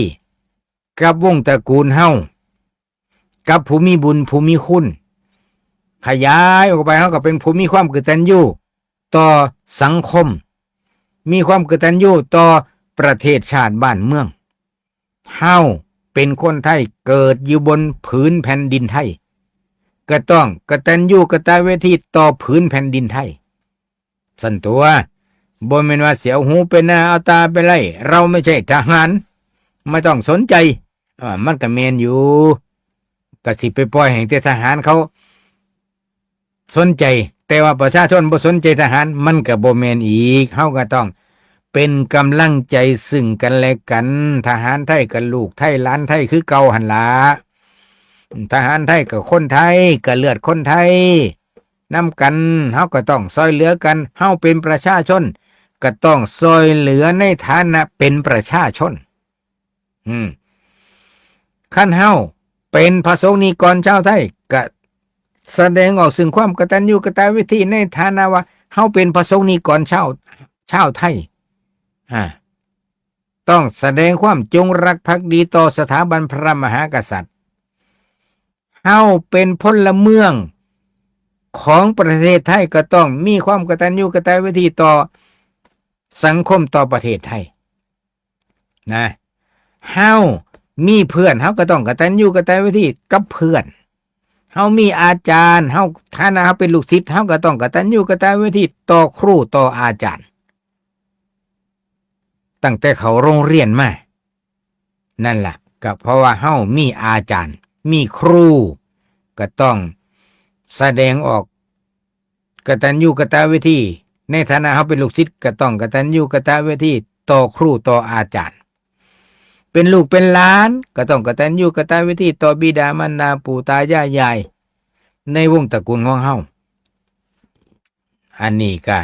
กับวงตระกูลเฮากับผู้มีบุญผู้มีคุณขยายออกไปเฮาก็เป็นผู้มีความกตัญญูต่อสังคมมีความกตัญญูต่อประเทศชาติบ้านเมืองเฮาเป็นคนไทยเกิดอยู่บนผืนแผ่นดินไทยก็ต้องกตัญญูกตเวทีต่อผืนแผ่นดินไทยสันตัวบ่แม่นว่าเสียวหูเป็นหน้าเอาตาไปไล่เราไม่ใช่ทหารไม่ต้องสนใจมันก็แม่นอยู่ก็สิไปปล่อยให้แต่ทหารเขาสนใจแต่ว่าประชาชนบ่สนใจทหารมันก็บ่แม่นอีกเฮาก็ต้องเป็นกำลังใจซึ่งกันและกันทหารไทยกับลูกไทยหลานไทยคือเก่าหั่นล่ะทหารไทยกับคนไทยกับเลือดคนไทยนำกันเฮาก็ต้องซอยเหลือกันเฮาเป็นประชาชนก็ต้องซอยเหลือในฐานะเป็นประชาชนคันเฮาเป็นพระสงฆ์นิกรชาวไทยก็แสดงออกซึ่งความกตัญญูกตเวทีในฐานะว่าเฮาเป็นพระสงฆ์นิกรชาวไทยต้องแสดงความจงรักภักดีต่อสถาบันพระมหากษัตริย์เฮาเป็นพลเมืองของประเทศไทยก็ต้องมีความกตัญญูกตเวทีต่อสังคมต่อประเทศไทยนะ เฮามีเพื่อนเฮาก็ต้องกตัญญูกตเวทีกับเพื่อนเฮามีอาจารย์เฮาถ้านะเฮาเป็นลูกศิษย์เฮาก็ต้องกตัญญูกตเวทีต่อครูต่ออาจารย์ตั้งแต่เขาโรงเรียนมานั่นล่ะก็เพราะว่าเฮามีอาจารย์มีครูก็ต้องแสดงออกกตัญญูกตเวทีในฐานะเฮาเป็นลูกศิษย์ก็ต้องกตัญญูกตเวทีต่อครูต่ออาจารย์เป็นลูกเป็นหลานก็ต้องกตัญญูกตเวทีต่อบิดามารดาปู่ตายายยายในวงตระกูลของเฮาอันนี้ก็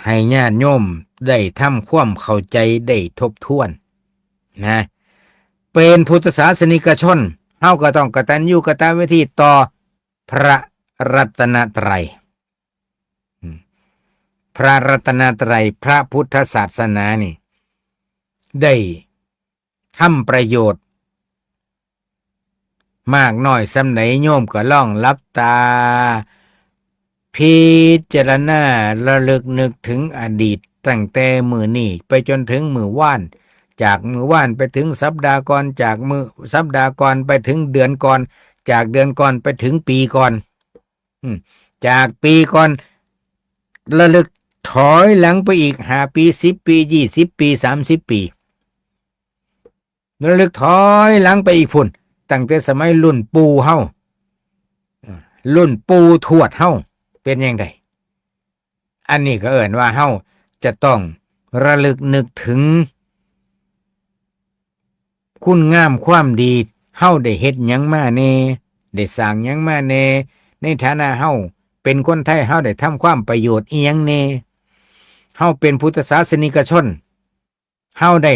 ให้ญาติโยมได้ทำความเข้าใจได้ทบทวนนะเป็นพุทธศาสนิกชนเฮาก็ต้องกตัญญูกตเวทีต่อพระรัตนตรัยพระรัตนตรัยพระพุทธศาสนานี่ได้ทำประโยชน์มากน้อยสำไหนโยมก็ล่องลับตาพิจารณาระลึกนึกถึงอดีตตั้งแต่มือนี่ไปจนถึงมือว่านจากมือว่านไปถึงสัปดาห์ก่อนจากมือสัปดาห์ก่อนไปถึงเดือนก่อนจากเดือนก่อนไปถึงปีก่อนจากปีก่อนระลึกถอยหลังไปอีก5 ปี10 ปี20 ปี30 ปีระลึกถอยหลังไปอีกพุ่นตั้งแต่สมัยรุ่นปู่เฮารุ่นปู่ทวดเฮาเป็นยังไงอันนี้ก็เอิ้นว่าเฮาจะต้องระลึกนึกถึงคุณงามความดีเฮาได้เฮ็ดหยังมาแน่ได้สร้างหยังมาแน่ในฐานะเฮาเป็นคนไทยเฮาได้ทำความประโยชน์อีหยังแน่เฮาเป็นพุทธศาสนิกชนเฮาได้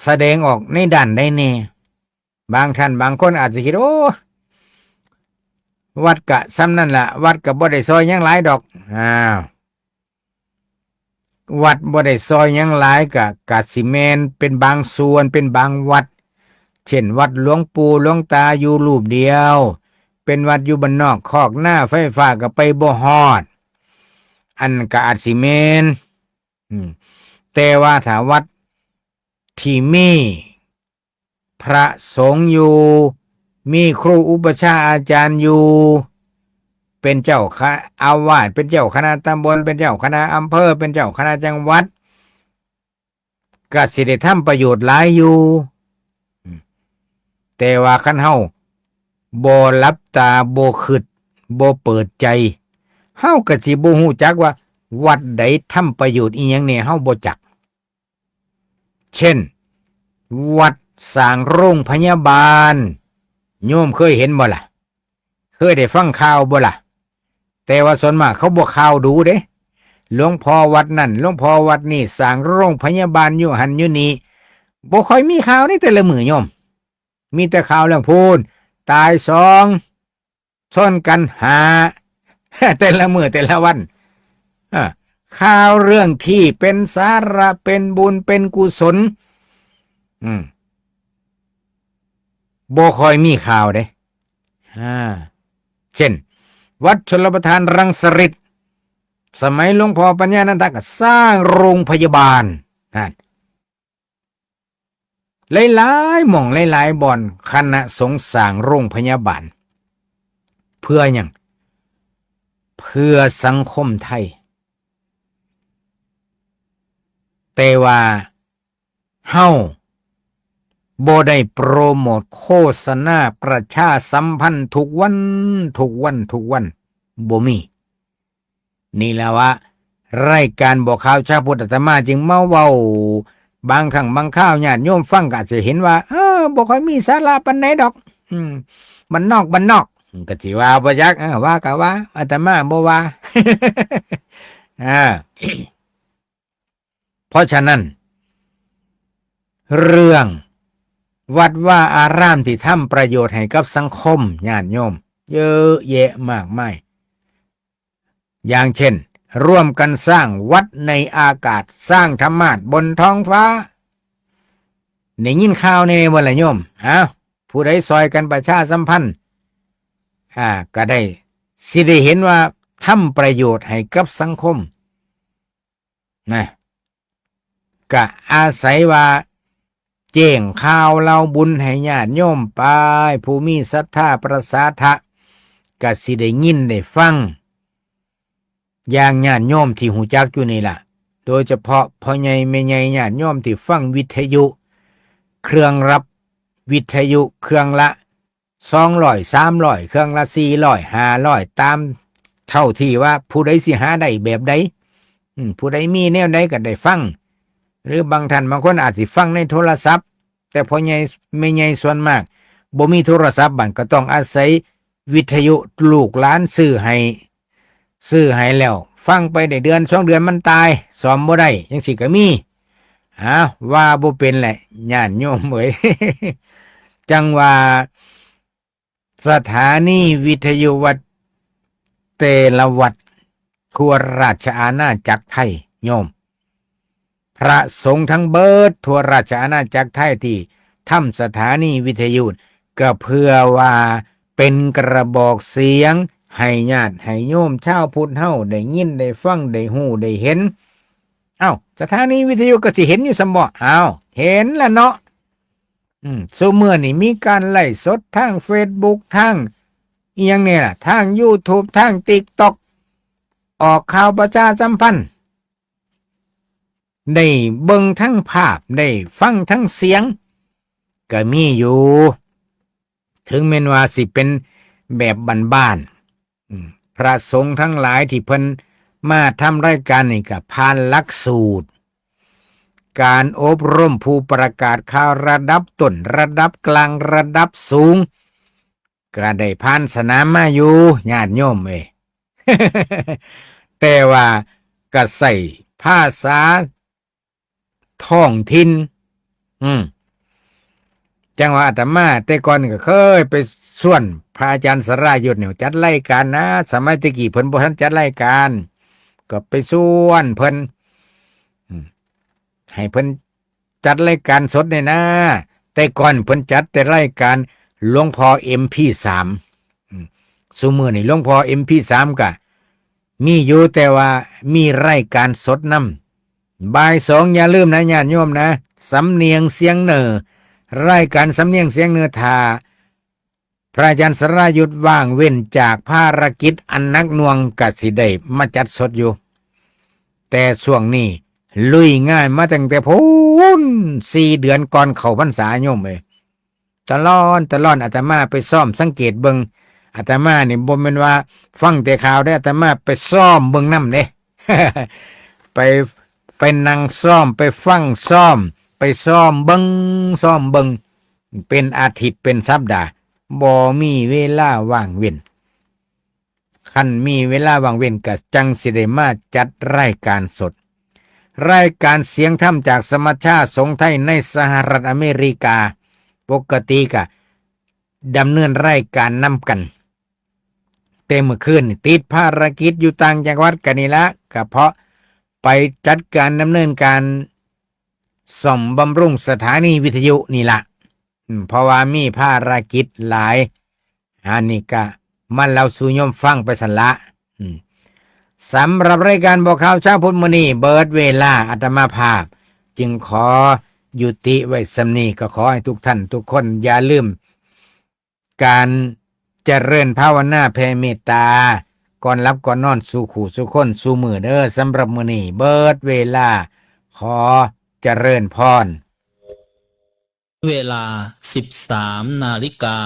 แสดงออกในด้านใดแน่บางท่านบางคนอาจจะคิดโอ้วัดกะซ้ำนั่นล่ะวัดกะบ่ได้ซอยหยังหลายดอกวัดบ่ได้ซอยหยังหลายกะสิแม่นเป็นบางส่วนเป็นบางวัดเช่นวัดหลวงปู่หลวงตาอยู่รูปเดียวเป็นวัดอยู่บ้านนอกคอกหน้าไฟฟ้าก็ไปบ่ฮอดอันก็อาจสิแม่นแต่ว่าถ้าวัดที่มีพระสงฆ์อยู่มีครูอุปชฌาย์อาจารย์อยู่เป็นเจ้าคณะอาวาสเป็นเจ้าคณะตำบลเป็นเจ้าคณะอำเภอเป็นเจ้าคณะจังหวัดก็สิได้ทำประโยชน์หลายอยู่แต่ว่าคันเฮาบ่หลับตาบ่คิดบ่เปิดใจเฮาก็สิบ่ฮู้จักว่าวัดใดทำประโยชน์อีหยังแน่เฮาบ่จักเช่นวัดสร้างโรงพยาบาลโยมเคยเห็นบ่ล่ะเคยได้ฟังข่าวบ่ล่ะแต่ว่าส่วนมากเขาบ่ข่าวดูเด้หลวงพ่อวัดนั่นหลวงพ่อวัดนี่สร้างโรงพยาบาลอยู่หันอยู่นี่บ่ค่อยมีข่าวในแต่ละมื้อโยมมีแต่ข่าวเรื่องพูนตาย2ชนกัน5แต่ละมื้อแต่ละวันข่าวเรื่องที่เป็นสาระเป็นบุญเป็นกุศลบ่ค่อยมีข่าวเด้เช่นวัดชลประทานรังสฤษฎ์สมัยหลวงพ่อปัญญานันทก็สร้างโรงพยาบาลนั่นหลายๆหม่องหลายๆบ่อนคณะสงฆ์สร้างโรงพยาบาลเพื่อหยังเพื่อสังคมไทยแต่ว่าเฮาบ่ได้โปรโมทโฆษณาประชาสัมพันธ์ทุกวันบ่มีนี่แหละว่ารายการบอกข่าวชาวพุทธอาตมาจึงมาเว้าบางครั้งบางคราวญาติโยมฟังก็อาจจะเห็นว่าบ่ค่อยมีสาระปานใดดอกบ้านนอกก็สิว่าบ่จักว่าก็ว่าอาตมาบ่ว่า เพราะฉะนั้นเรื่องวัดว่าอารามที่ทำประโยชน์ให้กับสังคมญาติโยมเยอะแยะมากมายอย่างเช่นร่วมกันสร้างวัดในอากาศสร้างธรรมาสน์บนท้องฟ้าได้ยินข่าวแน่บ่ล่ะโยมผู้ใดซอยกันประชาสัมพันธ์ก็ได้สิได้เห็นว่าทำประโยชน์ให้กับสังคมนะก็อาศัยว่า แจ้งข่าวเล่าบุญให้ญาติโยมไปผู้มีศรัทธาประสาทะก็สิได้ยินได้ฟังอย่างญาติโยมที่หูจักอยู่นี่ล่ะโดยเฉพาะพ่อใหญ่แม่ใหญ่ญาติโยมที่ฟังวิทยุเครื่องรับวิทยุเครื่องละ200 300เครื่องละ400 500ตามเท่าที่ว่าผู้ใดสิหาได้แบบใดผู้ใดมีแนวใดก็ได้ฟังหรือบางท่านบางคนอาจสิฟังในโทรศัพท์แต่พ่อใหญ่แม่ใหญ่ส่วนมากบ่มีโทรศัพท์บัดก็ต้องอาศัยวิทยุลูกหลานซื้อให้แล้วฟังไปได้เดือน2เดือนมันตายซ่อมบ่ได้จังซี่ก็มีว่าบ่เป็นแหละญาติโยมเอ้ย จังว่าสถานีวิทยุวัดเตลวัดทั่วราชอาณาจักรไทยโยมพระสงฆ์ทั้งเบิดทั่วราชอาณาจักรไทยที่ทำสถานีวิทยุก็เพื่อว่าเป็นกระบอกเสียงให้ญาติให้โยมชาวพุทธเฮาได้ยินได้ฟังได้ฮู้ได้เห็นสถานีวิทยุก็สิเห็นอยู่ซำบ่เห็นแล้วเนาะซุมื้อนี้มีการไลฟ์สดทาง Facebook ทางอีหยังเนี่ยล่ะทาง YouTube ทาง TikTok ออกข่าวประชาสัมพันธ์ได้เบิ่งทั้งภาพได้ฟังทั้งเสียงก็มีอยู่ถึงแม้ว่าสิเป็นแบบบ้านๆพระสงฆ์ทั้งหลายที่เพิ่นมาทำรายการนี่ก็ผ่านหลักสูตรการอบรมผู้ประกาศข่าวระดับต้นระดับกลางระดับสูงก็ได้ผ่านสนามมาอยู่ญาติโยมแต่ว่าก็ใส่ภาษาท้องถิ่นจังหวะอาตมาแต่ก่อนก็เคยไปส่วนพระอาจารย์สรายุทธเนี่ยจัดรายการนะสมัยตะกี้เพิ่นบ่ทันจัดรายการก็ไปส่วนเพิ่นให้เพิ่นจัดรายการสดเนี่ยนะแต่ก่อนเพิ่นจัดแต่รายการหลวงพ่อ MP3 ซุมื้อนี่หลวงพ่อ MP3 ก็มีอยู่แต่ว่ามีรายการสดนำบ่าย 2อย่าลืมนะญาติโยมนะสำเนียงเสียงเหนือรายการสำเนียงเสียงเหนือทาพระอาจารย์สรายุทธว่างเว้นจากภารกิจอันหนักหน่วงก็สิได้มาจัดสดอยู่แต่ช่วงนี้ลุยง่ายมาตั้งแต่พูน4 เดือนก่อนเข้าพรรษาโยมตลอดอาตมาไปซ่อมสังเกตเบิ่งอาตมานี่บ่แม่นว่าฟังแต่ข่าวได้อาตมาไปซ่อมเบิ่งนำเด้ ไปนั่งซ่อมไปฟังซ่อมไปซ่อมเบิ่งเป็นอาทิตย์เป็นสัปดาห์บ่มีเวลาว่างเว้นคันมีเวลาว่างเว้นก็จังสิได้มาจัดรายการสดรายการเสียงธรรมจากสมัชชาสงฆ์ไทยในสหรัฐอเมริกาปกติก็ดำเนินรายการนำกันแต่เมื่อคืนติดภารกิจอยู่ต่างจังหวัดกันนี่ละก็เพราะไปจัดการดำเนินการซ่อมบำรุงสถานีวิทยุนี่ละเพราะว่ามีภารกิจหลายอันนี้ก็มันเราสู่โยมฟังไปสันละสำหรับรายการบอกข่าวเช้าพุทธมณีเบิดเวลาอาตมาภาพจึงขอยุติไว้สำนี้ก็ขอให้ทุกท่านทุกคนอย่าลืมการเจริญภาวนาแผ่เมตตาก่อนรับก่อนนอนสู่ขู่สู่คนสู่มือเด้อสำหรับมื้อนี้เบิดเวลาขอเจริญพรเวลา 13 นาฬิกา